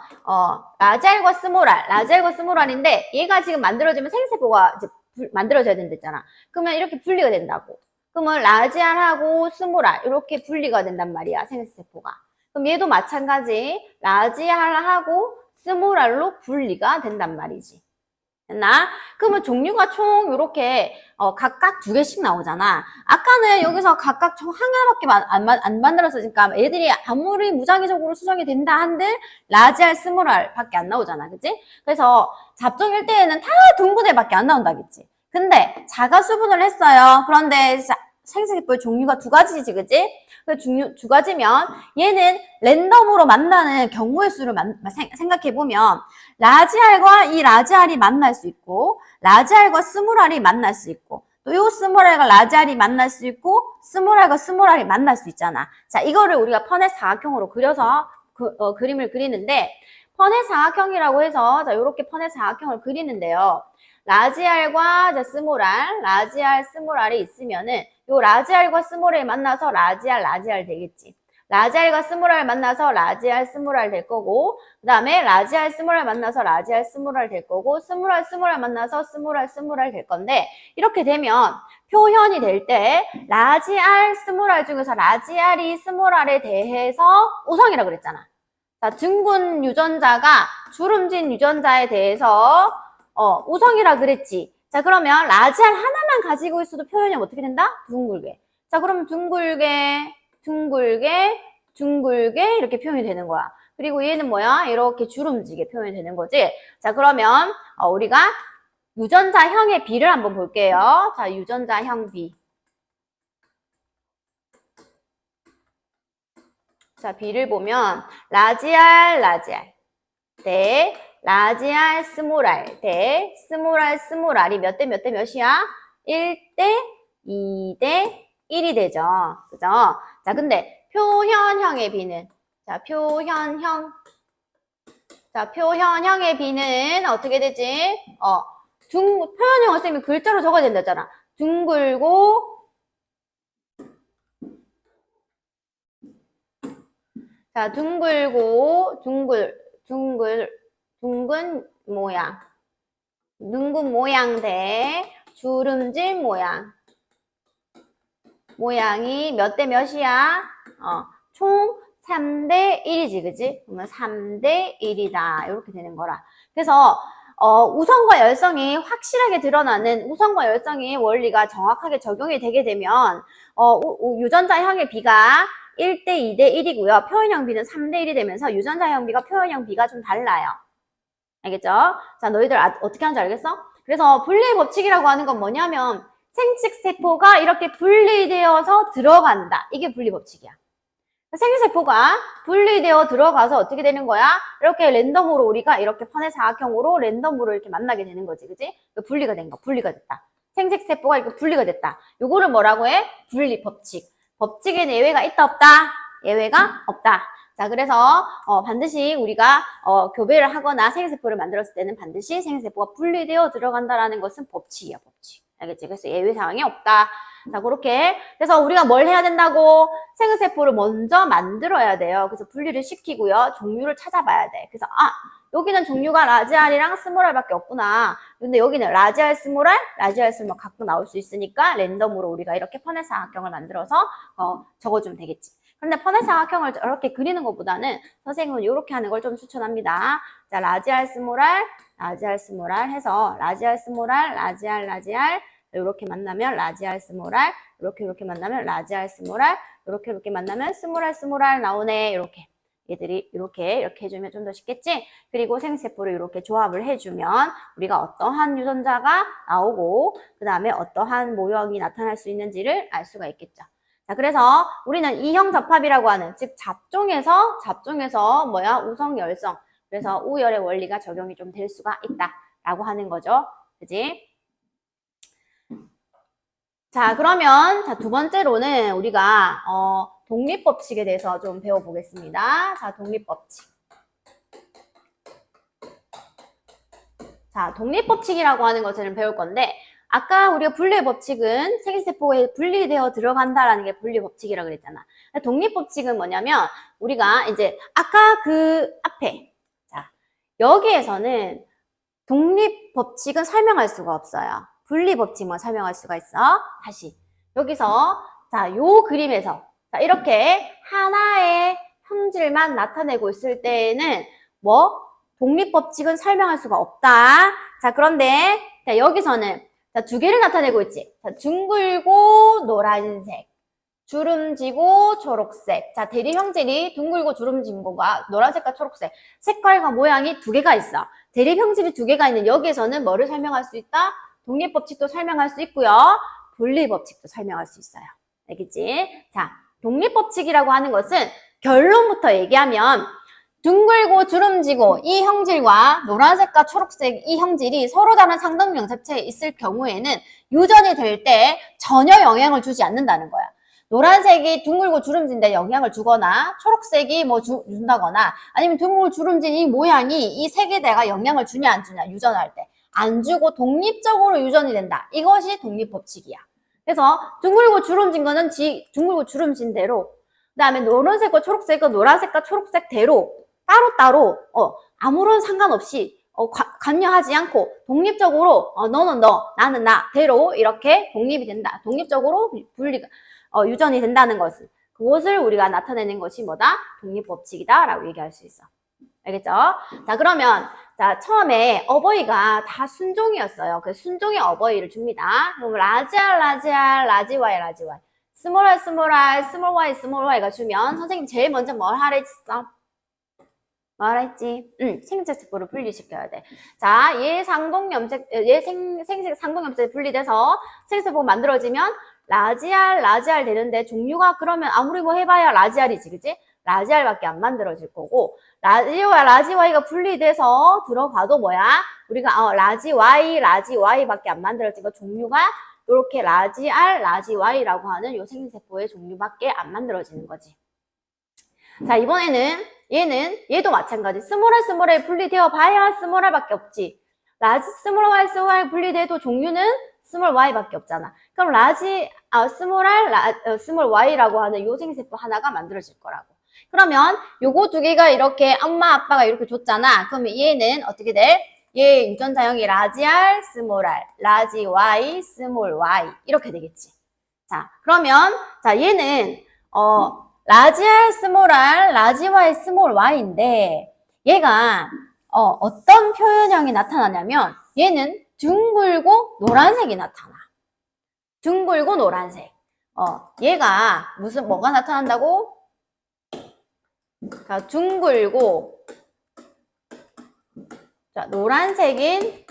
라지알과 스몰알인데 얘가 지금 만들어지면 생세포가 이제 만들어져야 된댔잖아. 그러면 이렇게 분리가 된다고. 그러면 라지알하고 스몰알 이렇게 분리가 된단 말이야, 생세포가. 그럼 얘도 마찬가지 라지알하고 스몰알로 분리가 된단 말이지. 됐나? 그러면 종류가 총 이렇게 각각 2개씩 나오잖아. 아까는 여기서 각각 총 하나밖에 안 만들었으니까 애들이 아무리 무작위적으로 수정이 된다 한들 라지알, 스몰알 밖에 안 나오잖아. 그치? 그래서 잡종일 때에는 다 둥근애밖에 안 나온다겠지. 근데 자가수분을 했어요. 그런데 생식세포의 종류가 2가지지, 그치? 두 가지면 얘는 랜덤으로 만나는 경우의 수를 생각해보면 라지알과 이 라지알이 만날 수 있고 라지알과 스몰알이 만날 수 있고 또 요 스몰알과 라지알이 만날 수 있고 스몰알과 스몰알이 만날 수 있잖아. 자, 이거를 우리가 퍼넷 사각형으로 그려서 그림을 그리는데 퍼넷 사각형이라고 해서 자, 요렇게 퍼넷 사각형을 그리는데요. 라지알과 스몰알, 라지알, 스몰알이 있으면은 요 라지알과 스몰알이 만나서 라지알 되겠지. 라지알과 스몰알 만나서 라지알, 스몰알 될 거고 그 다음에 라지알, 스몰알 만나서 라지알, 스몰알 될 거고 스몰알 만나서 스몰알 될 건데 이렇게 되면 표현이 될 때 라지알, 스몰알 중에서 라지알이 스몰알에 대해서 우성이라고 그랬잖아. 자, 둥근 유전자가 주름진 유전자에 대해서 우성이라 그랬지. 자, 그러면 라지알 하나만 가지고 있어도 표현이 어떻게 된다? 둥글게. 자, 그러면 둥글게 이렇게 표현이 되는 거야. 그리고 얘는 뭐야? 이렇게 주름지게 표현이 되는 거지. 자, 그러면 우리가 유전자형의 비를 한번 볼게요. 자, 유전자형 비. 자, 비를 보면 라지알 대 라지알, 스몰알 대 스몰알이 몇 대 몇이야? 1대 2대 1이 되죠. 그죠? 자, 근데 표현형의 비는 표현형의 비는 어떻게 되지? 표현형 선생님이 글자로 적어야 된다잖아. 둥글고 자, 둥근 모양. 둥근 모양 대 주름진 모양. 모양이 몇 대 몇이야? 총 3대 1이지, 그지? 그러면 3대 1이다. 이렇게 되는 거라. 그래서, 우성과 열성이 확실하게 드러나는 우성과 열성의 원리가 정확하게 적용이 되게 되면, 유전자형의 비가 1대 2대 1이고요. 표현형 비는 3대 1이 되면서 유전자형 비가 표현형 비가 좀 달라요. 알겠죠? 자, 너희들 어떻게 하는지 알겠어? 그래서 분리의 법칙이라고 하는 건 뭐냐면 생식세포가 이렇게 분리되어서 들어간다. 이게 분리 법칙이야. 생식세포가 분리되어 들어가서 어떻게 되는 거야? 이렇게 랜덤으로 우리가 이렇게 퍼넷 사각형으로 랜덤으로 이렇게 만나게 되는 거지. 그지? 분리가 된 거. 분리가 됐다. 생식세포가 이렇게 분리가 됐다. 요거를 뭐라고 해? 분리 법칙. 법칙에는 예외가 있다 없다? 예외가 없다. 자, 그래서 반드시 우리가 교배를 하거나 생식세포를 만들었을 때는 반드시 생식세포가 분리되어 들어간다라는 것은 법칙이야, 법칙. 알겠지? 그래서 예외 사항이 없다. 자, 그렇게. 그래서 우리가 뭘 해야 된다고? 생세포를 먼저 만들어야 돼요. 그래서 분리를 시키고요. 종류를 찾아봐야 돼. 그래서, 여기는 종류가 라지알이랑 스몰알밖에 없구나. 근데 여기는 라지알, 스몰알, 라지알, 스몰 갖고 나올 수 있으니까 랜덤으로 우리가 이렇게 퍼넷 사각형을 만들어서 적어주면 되겠지. 그런데 퍼넷 사각형을 이렇게 그리는 것보다는 선생님은 이렇게 하는 걸 좀 추천합니다. 자, 라지알, 스몰알, 라지알, 스몰알 해서 라지알, 스몰알, 라지알, 라지알 이렇게 만나면 라지알, 스몰알 이렇게 만나면 라지알, 스몰알 이렇게 만나면 스몰알, 스몰알 나오네. 이렇게. 얘들이 이렇게 해주면 좀 더 쉽겠지? 그리고 생세포를 이렇게 조합을 해주면 우리가 어떠한 유전자가 나오고 그 다음에 어떠한 모형이 나타날 수 있는지를 알 수가 있겠죠. 자, 그래서 우리는 이형 접합이라고 하는 즉 잡종에서 우성 열성 그래서 우열의 원리가 적용이 좀 될 수가 있다라고 하는 거죠. 그지? 자, 그러면 두 번째로는 우리가 독립법칙에 대해서 좀 배워보겠습니다. 자, 독립법칙. 자, 독립법칙이라고 하는 것을 배울 건데 아까 우리가 분리의 법칙은 세계세포에 분리되어 들어간다라는 게 분리법칙이라고 그랬잖아. 독립법칙은 뭐냐면 우리가 이제 아까 그 앞에 자, 여기에서는 독립법칙은 설명할 수가 없어요. 분리법칙만 설명할 수가 있어. 다시 여기서 자, 요 그림에서 자, 이렇게 하나의 형질만 나타내고 있을 때에는 독립법칙은 설명할 수가 없다. 자, 그런데 자, 여기서는 자, 두 개를 나타내고 있지. 자, 둥글고 노란색, 주름지고 초록색. 자, 대리 형질이 둥글고 주름진 거가 노란색과 초록색. 색깔과 모양이 두 개가 있어. 대리 형질이 두 개가 있는 여기에서는 뭐를 설명할 수 있다? 독립법칙도 설명할 수 있고요. 분리법칙도 설명할 수 있어요. 알겠지? 자, 독립법칙이라고 하는 것은 결론부터 얘기하면 둥글고 주름지고 이 형질과 노란색과 초록색 이 형질이 서로 다른 상등 명색체에 있을 경우에는 유전이 될 때 전혀 영향을 주지 않는다는 거야. 노란색이 둥글고 주름진데 영향을 주거나 초록색이 준다거나 아니면 둥글고 주름진 이 모양이 이 색에다가 영향을 주냐 안 주냐 유전할 때 안 주고 독립적으로 유전이 된다. 이것이 독립법칙이야. 그래서 둥글고 주름진 거는 둥글고 주름진 대로 그 다음에 노란색과 초록색은 노란색과 초록색대로 따로따로 아무런 상관없이 관여하지 않고 독립적으로 너는 너 나는 나대로 이렇게 독립이 된다. 독립적으로 분리가 유전이 된다는 것을 그것을 우리가 나타내는 것이 뭐다? 독립법칙이다 라고 얘기할 수 있어. 알겠죠? 자, 그러면 자, 처음에 어버이가 다 순종이었어요. 그 순종의 어버이를 줍니다. 그럼 라지알, 라지와이, 라지와이. 스몰알, 스몰 y가 주면 선생님 제일 먼저 뭘 하랬어? 뭘 했지? 생체세포를 분리시켜야 돼. 자, 얘 상동염색 분리돼서 생체세포가 만들어지면 라지알 되는데 종류가 그러면 아무리 뭐 해봐야 라지알이지, 그치? 라지알밖에 안 만들어질 거고 라지와이가 분리돼서 들어가도 뭐야? 우리가 라지와이밖에 안 만들어진 거 종류가 이렇게 라지알, 라지와이라고 하는 요 생체세포의 종류밖에 안 만들어지는 거지. 자, 이번에는 얘도 마찬가지. 스몰알 분리되어 봐야 스몰알밖에 없지. 스몰알 분리돼도 종류는 스몰 y밖에 없잖아. 그럼 스몰 y라고 하는 요 생체세포 하나가 만들어질 거라고. 그러면 요거 두 개가 이렇게 엄마 아빠가 이렇게 줬잖아. 그러면 얘는 어떻게 돼? 얘 유전자형이 라지알, 스몰알, 라지 y, 스몰 y 이렇게 되겠지. 자, 그러면 자 얘는 라지알, 스몰알, 라지 y, 스몰 y인데 얘가 어떤 표현형이 나타나냐면 얘는 둥글고 노란색이 나타나. 둥글고 노란색. 얘가 뭐가 나타난다고? 자, 둥글고 자, 노란색인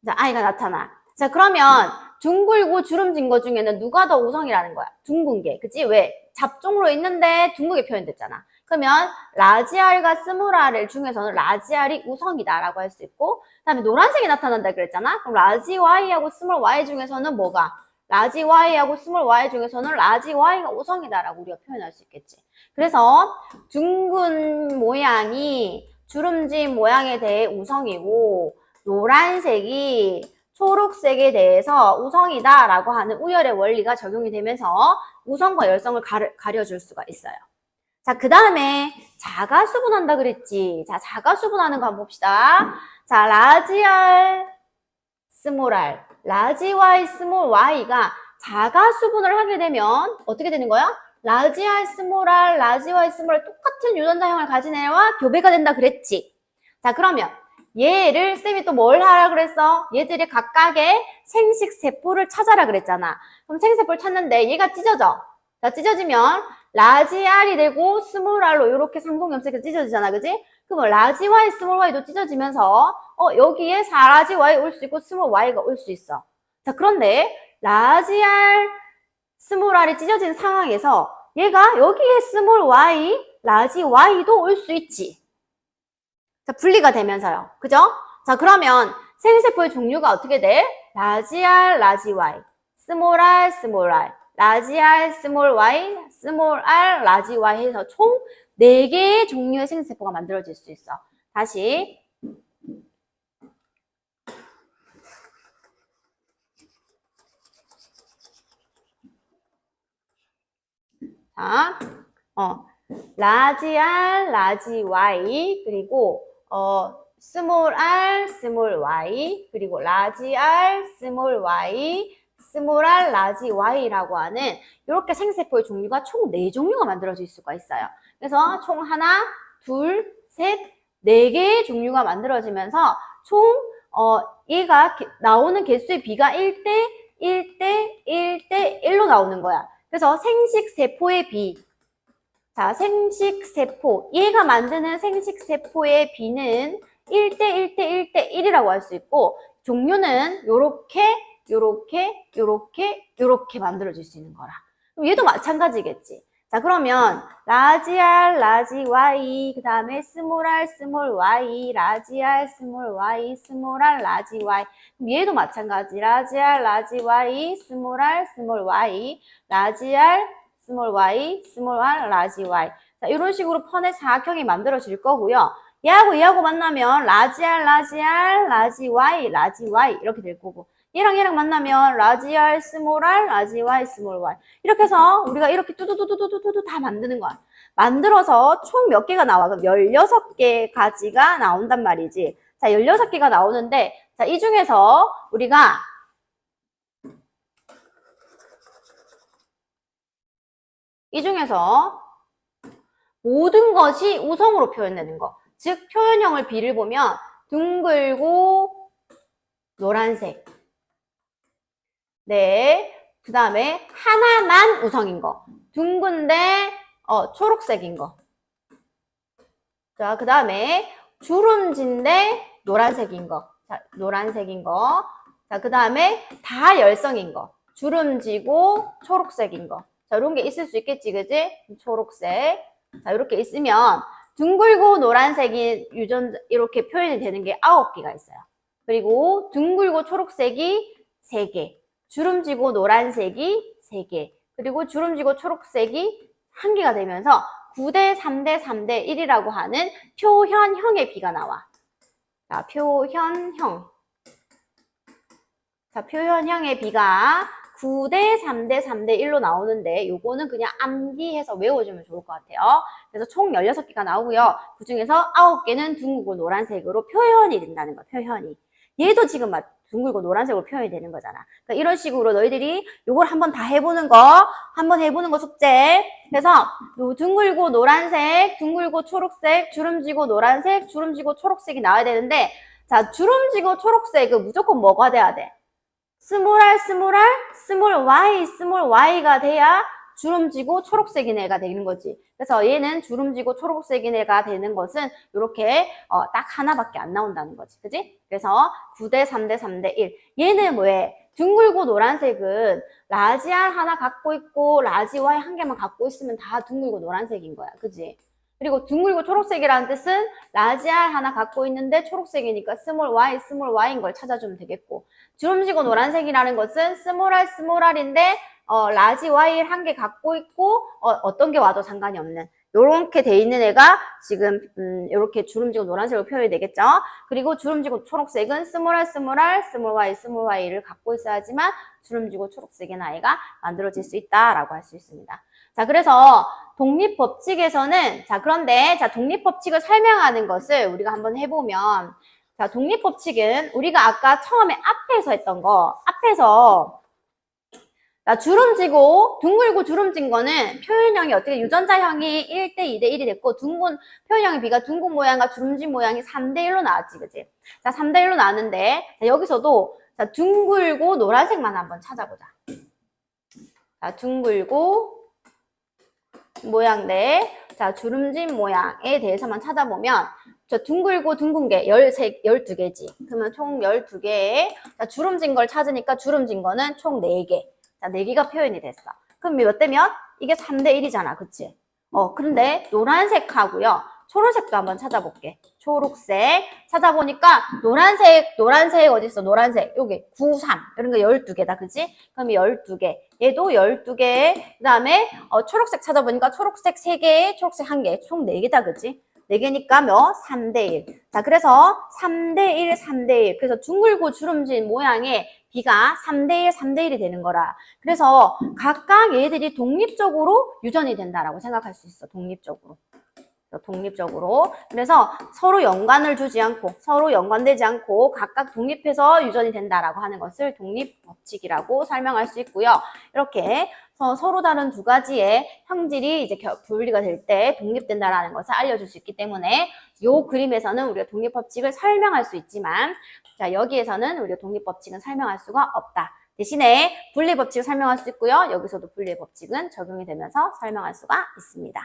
자, 아이가 나타나. 자, 그러면 둥글고 주름진 것 중에는 누가 더 우성이라는 거야? 둥근 게. 그치? 왜? 잡종으로 있는데 둥글게 표현됐잖아. 그러면 라지알과 스몰알 중에서는 라지알이 우성이다라고 할 수 있고 그 다음에 노란색이 나타난다 그랬잖아. 그럼 라지 Y하고 스몰 Y 중에서는 뭐가? 라지 Y하고 스몰 Y 중에서는 라지 Y가 우성이다라고 우리가 표현할 수 있겠지. 그래서 둥근 모양이 주름진 모양에 대해 우성이고 노란색이 초록색에 대해서 우성이다라고 하는 우열의 원리가 적용이 되면서 우성과 열성을 가려줄 수가 있어요. 자, 그 다음에 자가수분한다 그랬지. 자, 자가수분하는 거 한번 봅시다. 자, 라지 R, 스몰 R, 라지 Y, 스몰 Y가 자가수분을 하게 되면 어떻게 되는 거야? 라지 R, 스몰 R, 라지 Y, 스몰 R 똑같은 유전자형을 가진 애와 교배가 된다 그랬지. 자, 그러면 얘를 쌤이 또 뭘 하라 그랬어? 얘들이 각각의 생식세포를 찾아라 그랬잖아. 그럼 생식세포를 찾는데 얘가 찢어져. 자, 찢어지면 라지 R이 되고 스몰 R로 이렇게 상동염색해서 찢어지잖아. 그지? 그럼 라지 Y, 스몰 Y도 찢어지면서 여기에 4라지 Y 올 수 있고 스몰 Y가 올 수 있어. 자, 그런데 라지 R, 스몰 R이 찢어진 상황에서 얘가 여기에 스몰 Y, 라지 Y도 올 수 있지. 자, 분리가 되면서요. 그죠? 자, 그러면 생식세포의 종류가 어떻게 돼? 라지 R, 라지 Y, 스몰 R, 스몰 R, 라지 R, 스몰 Y, 스몰 R, 라지 Y 해서 총 4개의 종류의 생식세포가 만들어질 수 있어. 다시. 자, 라지 R, 라지 Y, 그리고 스몰 R, 스몰 Y, 그리고 라지 R, 스몰 Y, 스몰 R, 라지 Y라고 하는 이렇게 생세포의 종류가 총 4종류가 만들어질 수가 있어요. 그래서 총 하나, 둘, 셋, 4개의 종류가 만들어지면서 총 얘가 나오는 개수의 비가 1대 1대 1대 1로 나오는 거야. 그래서 생식세포의 비, 자, 생식세포, 얘가 만드는 생식세포의 비는 1대 1대 1대 1이라고 할 수 있고, 종류는 요렇게 만들어질 수 있는 거라. 그럼 얘도 마찬가지겠지. 자, 그러면 라지 R, 라지 Y, 그 다음에 스몰 R, 스몰 Y, 라지 R, 스몰 Y, 스몰 R, 라지 Y. 그럼 얘도 마찬가지. 라지 R, 라지 Y, 스몰 R, 스몰 Y, 라지 R, 스몰 Y, 스몰 R, 라지 Y. 자, 이런 식으로 펀의 사각형이 만들어질 거고요. 얘하고 만나면 라지 R, 라지 R, 라지 Y, 라지 Y 이렇게 될 거고, 얘랑 만나면 라지 R, 스몰 R, 라지 Y, 스몰 Y 이렇게 해서 우리가 이렇게 뚜두두두두두두 다 만드는 거야. 만들어서 총 몇 개가 나와? 그럼 16개 가지가 나온단 말이지. 자, 16개가 나오는데, 자, 이 중에서 우리가 모든 것이 우성으로 표현되는 거. 즉, 표현형을 B를 보면 둥글고 노란색. 네. 그 다음에 하나만 우성인 거. 둥근데 초록색인 거. 자, 그 다음에 주름진데 노란색인 거. 자, 노란색인 거. 자, 그 다음에 다 열성인 거. 주름지고 초록색인 거. 자, 이런 게 있을 수 있겠지, 그지? 초록색. 자, 이렇게 있으면 둥글고 노란색이 이렇게 표현이 되는 게 9개가 있어요. 그리고 둥글고 초록색이 3개. 주름지고 노란색이 3개. 그리고 주름지고 초록색이 1개가 되면서 9대 3대 3대 1이라고 하는 표현형의 비가 나와. 자, 표현형. 자, 표현형의 비가 9대 3대 3대 1로 나오는데 요거는 그냥 암기해서 외워주면 좋을 것 같아요. 그래서 총 16개가 나오고요. 그 중에서 9개는 둥글고 노란색으로 표현이 된다는 거, 표현이. 얘도 지금 막 둥글고 노란색으로 표현이 되는 거잖아. 그러니까 이런 식으로 너희들이 요걸 한번 다 해보는 거 숙제. 그래서 요 둥글고 노란색, 둥글고 초록색, 주름지고 노란색, 주름지고 초록색이 나와야 되는데, 자, 주름지고 초록색은 무조건 뭐가 돼야 돼? 스몰 R, 스몰 R, 스몰 Y, 스몰 Y가 돼야 주름지고 초록색인 애가 되는 거지. 그래서 얘는 주름지고 초록색인 애가 되는 것은 이렇게 딱 하나밖에 안 나온다는 거지. 그지? 그래서 9대 3대 3대 1. 얘는 뭐해? 둥글고 노란색은 라지 R 하나 갖고 있고 라지 Y 한 개만 갖고 있으면 다 둥글고 노란색인 거야. 그지? 그리고 둥글고 초록색이라는 뜻은 라지 R 하나 갖고 있는데 초록색이니까 스몰 Y인 걸 찾아주면 되겠고, 주름지고 노란색이라는 것은 스몰 R인데 라지 Y 한 개 갖고 있고 어떤 게 와도 상관이 없는 요렇게 돼 있는 애가 지금 요렇게 주름지고 노란색으로 표현이 되겠죠. 그리고 주름지고 초록색은 스몰 r, y를 갖고 있어야지만 주름지고 초록색의 나이가 만들어질 수 있다라고 할 수 있습니다. 자, 그래서 독립법칙에서는 그런데 독립법칙을 설명하는 것을 우리가 한번 해보면 자, 독립법칙은 우리가 아까 처음에 앞에서 했던 거 앞에서 주름지고 둥글고 주름진 거는 표현형이 어떻게 유전자형이 1대 2대 1이 됐고 표현형의 B가 둥근 모양과 주름진 모양이 3대 1로 나왔지, 그지? 자, 3대 1로 나왔는데 여기서도 둥글고 노란색만 한번 찾아보자. 자, 둥글고 모양 대 주름진 모양에 대해서만 찾아보면 둥글고 둥근 게 12개지. 그러면 총 12개에 주름진 걸 찾으니까 주름진 거는 총 4개. 자, 4개가 표현이 됐어. 그럼 몇 대면? 이게 3대 1이잖아. 그치? 그런데 노란색하고요. 초록색도 한번 찾아볼게. 초록색. 찾아보니까 노란색 어딨어? 노란색. 여기 9, 3. 이런 거 12개다. 그치? 그럼 12개. 얘도 12개. 그 다음에 초록색 찾아보니까 초록색 3개, 초록색 1개. 총 4개다. 그치? 4개니까 몇? 3대 1. 자, 그래서 3대 1, 3대 1. 그래서 둥글고 주름진 모양의 B가 3대 1, 3대 1이 되는 거라. 그래서 각각 얘들이 독립적으로 유전이 된다라고 생각할 수 있어. 독립적으로. 그래서 서로 연관을 주지 않고, 서로 연관되지 않고 각각 독립해서 유전이 된다라고 하는 것을 독립법칙이라고 설명할 수 있고요. 이렇게 서로 다른 두 가지의 형질이 이제 분리가 될 때 독립된다라는 것을 알려줄 수 있기 때문에 이 그림에서는 우리가 독립법칙을 설명할 수 있지만 자, 여기에서는 우리가 독립법칙은 설명할 수가 없다. 대신에 분리법칙을 설명할 수 있고요. 여기서도 분리법칙은 적용이 되면서 설명할 수가 있습니다.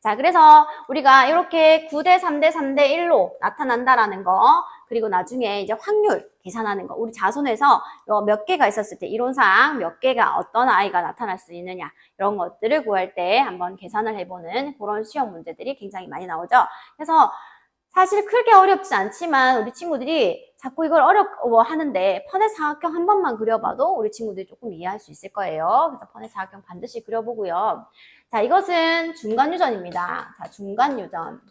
자, 그래서 우리가 이렇게 9대 3대 3대 1로 나타난다라는 거, 그리고 나중에 이제 확률 계산하는 거, 우리 자손에서 몇 개가 있었을 때 이론상 몇 개가 어떤 아이가 나타날 수 있느냐, 이런 것들을 구할 때 한번 계산을 해보는 그런 시험 문제들이 굉장히 많이 나오죠. 그래서 사실 크게 어렵지 않지만 우리 친구들이 자꾸 이걸 어려워하는데 펀의 사각형 한 번만 그려봐도 우리 친구들이 조금 이해할 수 있을 거예요. 그래서 펀의 사각형 반드시 그려보고요. 자, 이것은 중간유전입니다. 자, 중간유전.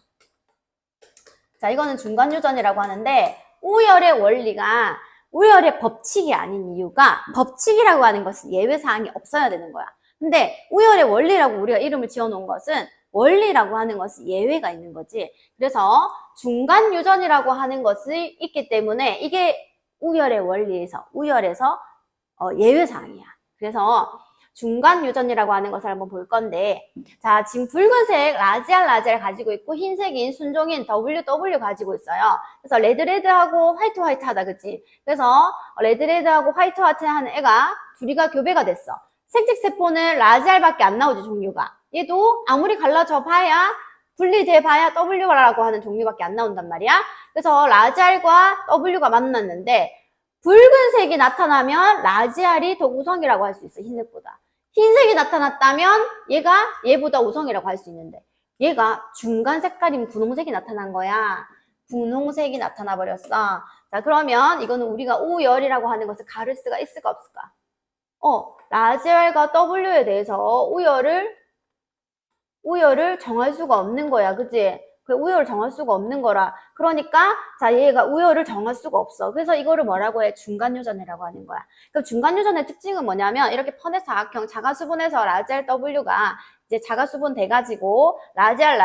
자, 이거는 중간유전이라고 하는데 우열의 원리가 우열의 법칙이 아닌 이유가 법칙이라고 하는 것은 예외사항이 없어야 되는 거야. 근데 우열의 원리라고 우리가 이름을 지어놓은 것은 원리라고 하는 것은 예외가 있는 거지. 그래서 중간유전이라고 하는 것이 있기 때문에 이게 우열의 원리에서 예외사항이야. 그래서 중간유전이라고 하는 것을 한번 볼 건데 자, 지금 붉은색 라지알 가지고 있고 흰색인 순종인 WW 가지고 있어요. 그래서 레드하고 화이트 하다, 그치? 그래서 레드하고 화이트 하는 애가 둘이가 교배가 됐어. 색직세포는 라지알밖에 안 나오지, 종류가. 얘도 아무리 갈라져 봐야 분리돼 봐야 W라고 하는 종류밖에 안 나온단 말이야. 그래서 라지알과 W가 만났는데 붉은색이 나타나면 라지알이 더 우성이라고 할 수 있어, 흰색보다. 흰색이 나타났다면 얘보다 우성이라고 할 수 있는데 얘가 중간 색깔인 분홍색이 나타난 거야. 분홍색이 나타나 버렸어. 자, 그러면 이거는 우리가 우열이라고 하는 것을 가를 수가 있을까 없을까? 라지알과 W에 대해서 우열을 정할 수가 없는 거야. 그치? 그 우열을 정할 수가 없는 거라. 그러니까 자, 얘가 우열을 정할 수가 없어. 그래서 이거를 뭐라고 해? 중간유전이라고 하는 거야. 그럼 중간유전의 특징은 뭐냐면 이렇게 펀의 사각형 자가수분해서 라지알 W가 이제 자가수분 돼가지고 라지알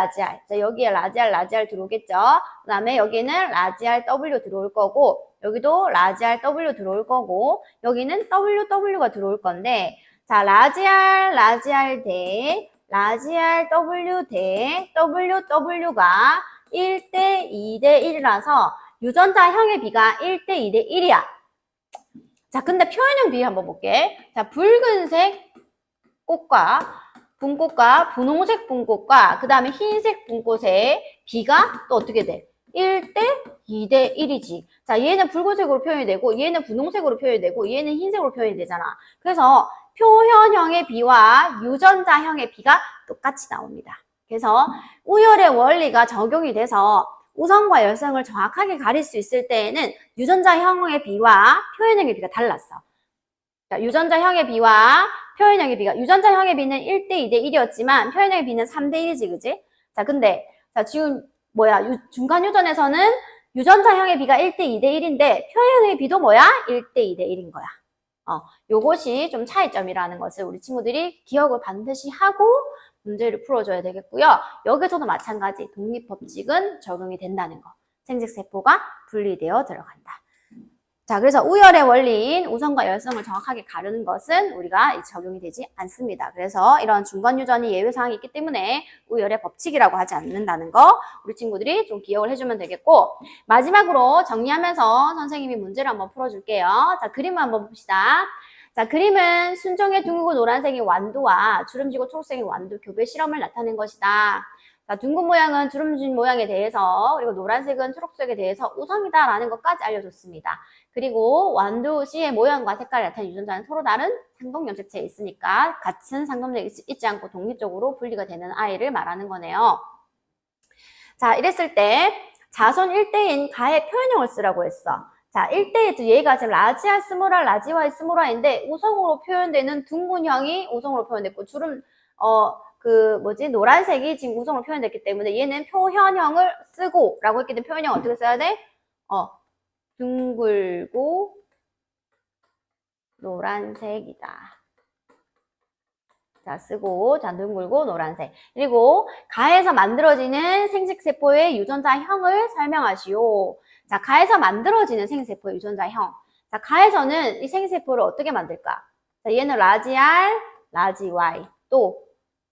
자, 여기에 라지알 들어오겠죠. 그 다음에 여기는 라지알 W 들어올 거고 여기도 라지알 W 들어올 거고 여기는 WW가 들어올 건데 자, 라지알 대 라지알 W 대 WW가 1대 2대 1이라서 유전자형의 B가 1대 2대 1이야. 자, 근데 표현형 B 한번 볼게. 자, 붉은색 분꽃과 분홍색 분꽃과 그 다음에 흰색 분꽃의 B가 또 어떻게 돼? 1대 2대 1이지. 자, 얘는 붉은색으로 표현이 되고 얘는 분홍색으로 표현이 되고 얘는 흰색으로 표현이 되잖아. 그래서 표현형의 B와 유전자형의 B가 똑같이 나옵니다. 그래서 우열의 원리가 적용이 돼서 우성과 열성을 정확하게 가릴 수 있을 때에는 유전자형의 B와 표현형의 B가 달랐어. 자, 유전자형의 B와 표현형의 비가, 유전자형의 비는 1대 2대 1이었지만 표현형의 비는 3대 1이지, 그지? 자, 근데, 자, 지금, 중간 유전에서는 유전자형의 비가 1대 2대 1인데 표현형의 비도 1대 2대 1인 거야. 요것이 좀 차이점이라는 것을 우리 친구들이 기억을 반드시 하고 문제를 풀어줘야 되겠고요. 여기서도 마찬가지 독립법칙은 적용이 된다는 거. 생식세포가 분리되어 들어간다. 자, 그래서 우열의 원리인 우성과 열성을 정확하게 가르는 것은 우리가 적용이 되지 않습니다. 그래서 이런 중간유전이 예외사항이 있기 때문에 우열의 법칙이라고 하지 않는다는 거 우리 친구들이 좀 기억을 해주면 되겠고, 마지막으로 정리하면서 선생님이 문제를 한번 풀어줄게요. 자, 그림을 한번 봅시다. 자, 그림은 순종의 둥글고 노란색의 완두와 주름지고 초록색의 완두 교배 실험을 나타낸 것이다. 자, 둥근 모양은 주름진 모양에 대해서, 그리고 노란색은 초록색에 대해서 우성이다라는 것까지 알려줬습니다. 그리고 완두 C의 모양과 색깔을 나타낸 유전자는 서로 다른 상동염색체에 있으니까 같은 상동염색이 있지 않고 독립적으로 분리가 되는 아이를 말하는 거네요. 자, 이랬을 때 자손 1대인 가의 표현형을 쓰라고 했어. 자, 1대에 얘가 지금 라지알, 스몰알, 라지와이, 스몰아인데 우성으로 표현되는 둥근형이 우성으로 표현됐고 주름, 노란색이 지금 우성으로 표현됐기 때문에 얘는 표현형을 쓰고 라고 했기 때문에 표현형 어떻게 써야 돼? 둥글고 노란색이다. 자, 쓰고, 자, 둥글고 노란색. 그리고 가에서 만들어지는 생식세포의 유전자형을 설명하시오. 자, 가에서 만들어지는 생식세포의 유전자형. 자, 가에서는 이 생식세포를 어떻게 만들까? 자, 얘는 라지알, 라지와이. 또,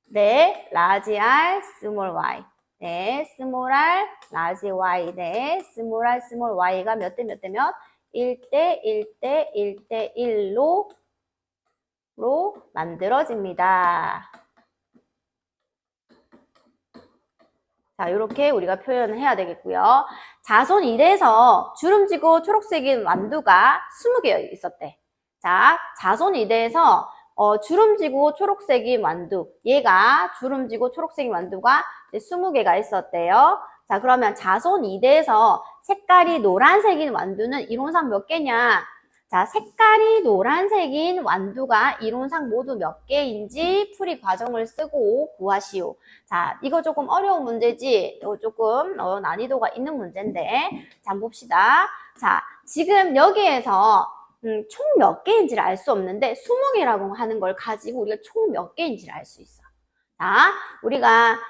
네, 라지알, 스몰 y. 네, 스몰 r, 라지 y. 네, 스몰 r, 스몰 y가 몇 대 몇 대 몇? 1대 1대 1대 1로 만들어집니다. 자, 이렇게 우리가 표현을 해야 되겠고요. 자손 1에서 주름지고 초록색인 완두가 20개 있었대. 자, 자손 2대에서 주름지고 초록색인 완두. 얘가 주름지고 초록색인 완두가 20개가 있었대요. 자, 그러면 자손 2대에서 색깔이 노란색인 완두는 이론상 몇 개냐? 자, 색깔이 노란색인 완두가 이론상 모두 몇 개인지 풀이 과정을 쓰고 구하시오. 자, 이거 조금 어려운 문제지? 이거 조금 난이도가 있는 문제인데. 자, 한번 봅시다. 자, 지금 여기에서 총 몇 개인지를 알 수 없는데 20개라고 하는 걸 가지고 우리가 총 몇 개인지를 알 수 있어. 자, 우리가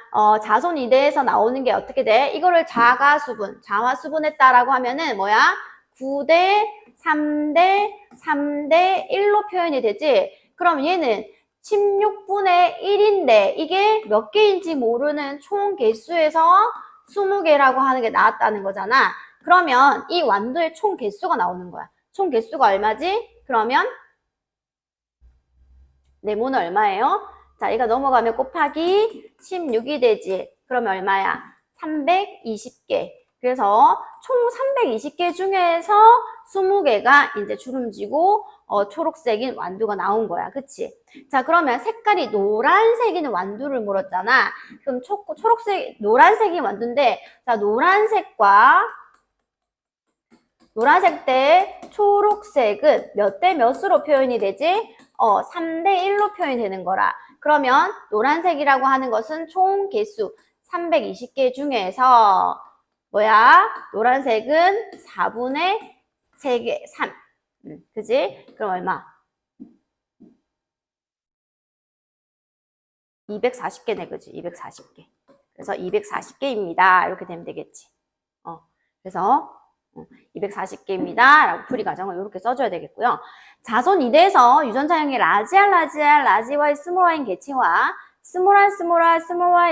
자손 2대에서 나오는 게 어떻게 돼? 이거를 자화수분했다라고 하면은 뭐야? 9대 3대 3대 1로 표현이 되지? 그럼 얘는 16분의 1인데 이게 몇 개인지 모르는 총 개수에서 20개라고 하는 게 나왔다는 거잖아. 그러면 이 완두의 총 개수가 나오는 거야. 총 개수가 얼마지? 그러면 네모는 얼마예요? 자, 이거 넘어가면 곱하기 16이 되지. 그러면 얼마야? 320개. 그래서 총 320개 중에서 20개가 이제 주름지고 초록색인 완두가 나온 거야. 그치? 자, 그러면 색깔이 노란색인 완두를 물었잖아. 그럼 노란색인 완두인데, 자, 노란색 대 초록색은 몇 대 몇으로 표현이 되지? 3대 1로 표현이 되는 거라. 그러면 노란색이라고 하는 것은 총 개수 320개 중에서 노란색은 4분의 3개, 3. 그지? 그럼 얼마? 240개네, 그지? 240개. 그래서 240개입니다. 이렇게 되면 되겠지. 그래서 240개입니다. 라고 풀이 과정을 이렇게 써줘야 되겠고요. 자손 2대에서 유전자형의 라지알, 라지와이, 스몰와인 개체와 스몰알, 스몰와이,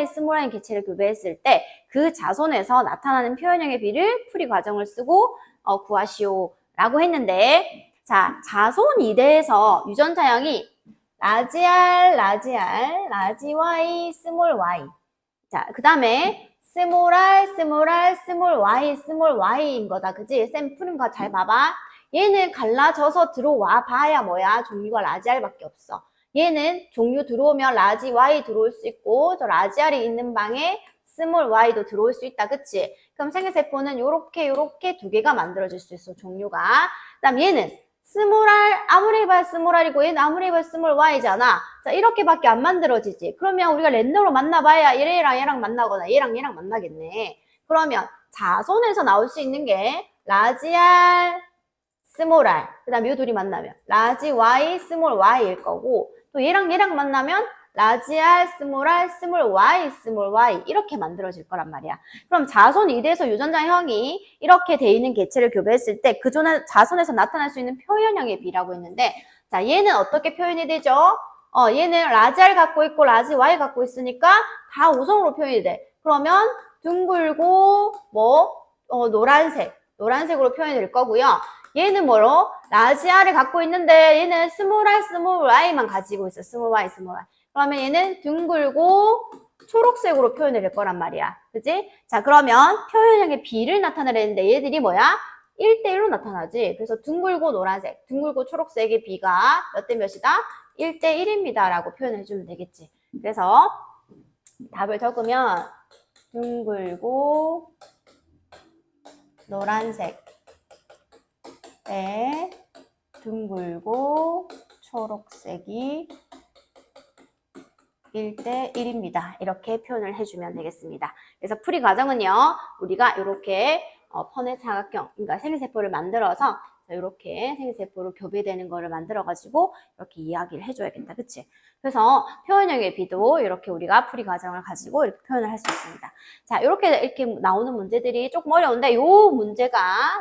스몰와인 개체를 교배했을 때 그 자손에서 나타나는 표현형의 비를 풀이 과정을 쓰고 구하시오. 라고 했는데, 자, 자손 2대에서 유전자형이 라지알, 라지와이, 스몰 y. 자, 그 다음에 스몰 y인 거다. 그지? 쌤 푸는 거 잘 봐봐. 얘는 갈라져서 들어와 봐야 종류가 라지알밖에 없어. 얘는 종류 들어오면 라지 y 들어올 수 있고, 저 라지알이 있는 방에 스몰 y도 들어올 수 있다. 그치? 그럼 생애세포는 요렇게 두 개가 만들어질 수 있어, 종류가. 그 다음 얘는 스몰 r 아무리 해봐야 스몰 r이고 얘는 아무리 해봐야 스몰 y잖아. 자, 이렇게밖에 안 만들어지지. 그러면 우리가 랜덤으로 만나봐야 얘랑 얘랑 만나거나 얘랑 얘랑 만나겠네. 그러면 자손에서 나올 수 있는 게 라지 r, 스몰 r, 그 다음에 이 둘이 만나면 라지 y, 스몰 y일 거고, 또 얘랑 얘랑 만나면 라지 r, 스몰 y, 스몰 y 이렇게 만들어질 거란 말이야. 그럼 자손 2대에서 유전자형이 이렇게 돼 있는 개체를 교배했을 때 그 자손에서 나타날 수 있는 표현형의 비라고 했는데, 자, 얘는 어떻게 표현이 되죠? 얘는 라지 r 갖고 있고 라지 y 갖고 있으니까 다 우성으로 표현이 돼. 그러면 둥글고 노란색으로 표현이 될 거고요. 얘는 뭐로? 라지 r을 갖고 있는데 얘는 스몰 r, 스몰 y만 가지고 있어. 스몰 y, 스몰 y. 그러면 얘는 둥글고 초록색으로 표현이 될 거란 말이야. 그치? 자, 그러면 표현형의 비를 나타내려는데 얘들이 뭐야? 1대1로 나타나지. 그래서 둥글고 노란색, 둥글고 초록색의 비가 몇 대 몇이다? 1대1입니다. 라고 표현해주면 되겠지. 그래서 답을 적으면 둥글고 노란색, 둥글고 초록색이 1대1입니다. 이렇게 표현을 해주면 되겠습니다. 그래서 풀이 과정은요, 우리가 이렇게 펀의 사각형, 그러니까 생리세포를 만들어서 이렇게 생리세포로 교배되는 거를 만들어가지고 이렇게 이야기를 해줘야겠다. 그치? 그래서 표현형의 비도 이렇게 우리가 풀이 과정을 가지고 이렇게 표현을 할 수 있습니다. 자, 이렇게 나오는 문제들이 조금 어려운데, 요 문제가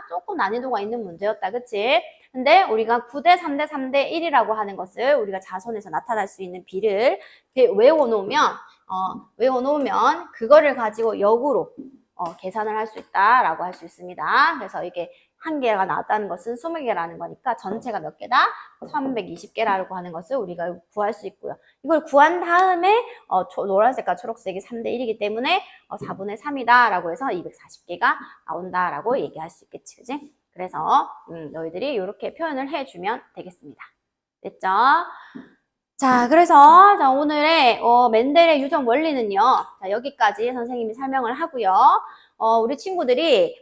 조금 난이도가 있는 문제였다. 그치? 근데 우리가 9대 3대 3대 1이라고 하는 것을 우리가 자손에서 나타날 수 있는 비를 외워놓으면 그거를 가지고 역으로 계산을 할 수 있다라고 할 수 있습니다. 그래서 이게 한 개가 나왔다는 것은 20개라는 거니까 전체가 몇 개다? 320개라고 하는 것을 우리가 구할 수 있고요. 이걸 구한 다음에 노란색과 초록색이 3대 1이기 때문에 4분의 3이다 라고 해서 240개가 나온다라고 얘기할 수 있겠지. 그지? 그래서 너희들이 이렇게 표현을 해주면 되겠습니다. 됐죠? 자, 그래서 오늘의 멘델의 유전 원리는요. 자, 여기까지 선생님이 설명을 하고요. 우리 친구들이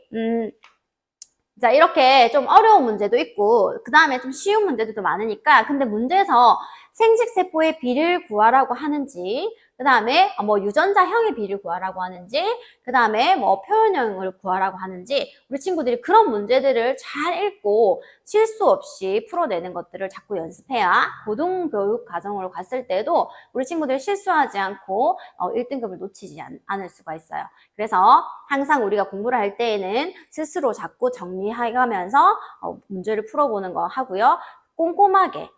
자, 이렇게 좀 어려운 문제도 있고 그 다음에 좀 쉬운 문제들도 많으니까, 근데 문제에서 생식세포의 비를 구하라고 하는지, 그 다음에 유전자형의 비를 구하라고 하는지, 그 다음에 표현형을 구하라고 하는지, 우리 친구들이 그런 문제들을 잘 읽고 실수 없이 풀어내는 것들을 자꾸 연습해야 고등교육 과정으로 갔을 때도 우리 친구들이 실수하지 않고 1등급을 놓치지 않을 수가 있어요. 그래서 항상 우리가 공부를 할 때에는 스스로 자꾸 정리해가면서 문제를 풀어보는 거 하고요. 꼼꼼하게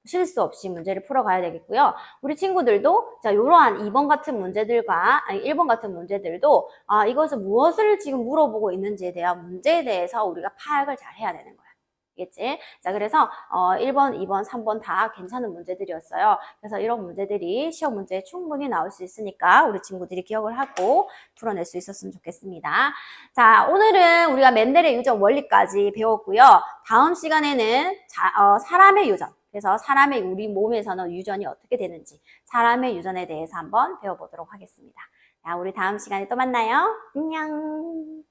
실수 없이 문제를 풀어가야 되겠고요. 우리 친구들도 자, 이러한 2번 같은 문제들과 1번 같은 문제들도 이것을 무엇을 지금 물어보고 있는지에 대한 문제에 대해서 우리가 파악을 잘 해야 되는 거야. 알겠지? 자, 그래서 1번, 2번, 3번 다 괜찮은 문제들이었어요. 그래서 이런 문제들이 시험 문제에 충분히 나올 수 있으니까 우리 친구들이 기억을 하고 풀어낼 수 있었으면 좋겠습니다. 자, 오늘은 우리가 멘델의 유전 원리까지 배웠고요. 다음 시간에는 사람의 유전, 그래서 우리 몸에서는 유전이 어떻게 되는지, 사람의 유전에 대해서 한번 배워보도록 하겠습니다. 자, 우리 다음 시간에 또 만나요. 안녕.